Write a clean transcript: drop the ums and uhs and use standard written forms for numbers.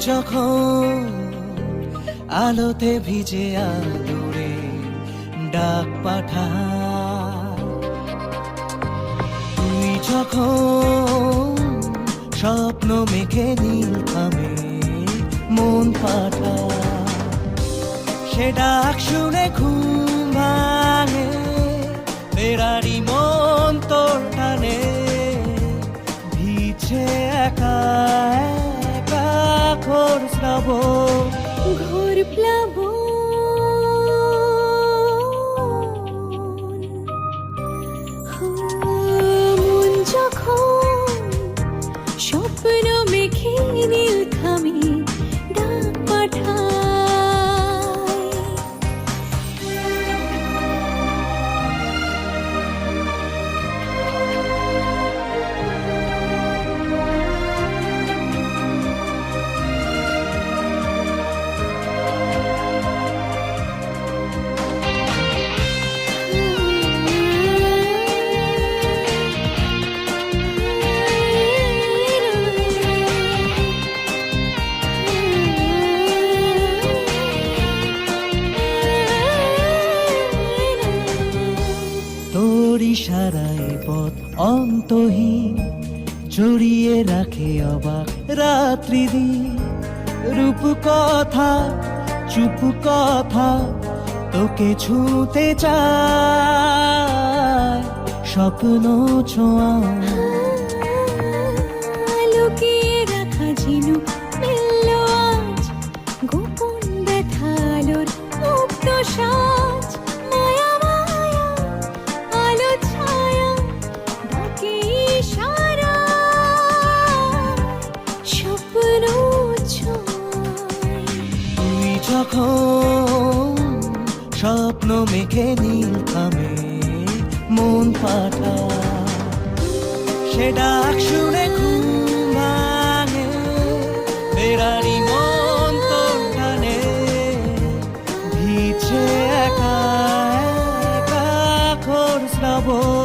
যখন আলোতে ভিজে আদরে ডাক পাঠা, তুই যখন স্বপ্ন মেঘে নীল খামে মন পাঠা, সে ডাক শুনে ঘুম ভাঙে, বেড়ারি মন তোর টানে ভিজে একা ঘোর প্লাবন, ঘোর প্লাবন, মন যখন স্বপ্ন মেঘে নীল খামে ডাক পাঠায়। তোর ইশারায় পথ অন্তহীন জড়িয়ে রাখে অবাক রাত্রি দিন, রূপ কথা চুপ কথা তোকে ছুঁতে চায়, স্বপ্ন ছোঁয়া লুকিয়ে রাখা ঝিনুক মিলল আজ, গোপন ব্যথালোর মুক্ত সাজ, মায়া মায়া আলো ছায়া ডাকে ইশারা, স্বপ্ন ছোঁয়। তুই যখন স্বপ্ন মেঘে নীল খামে মন পাঠা, সে ডাক শুনে ঘুম ভাঙে, বেড়ারি মন তোর টানে ভিজে একা একা ঘোর শ্রাবণ।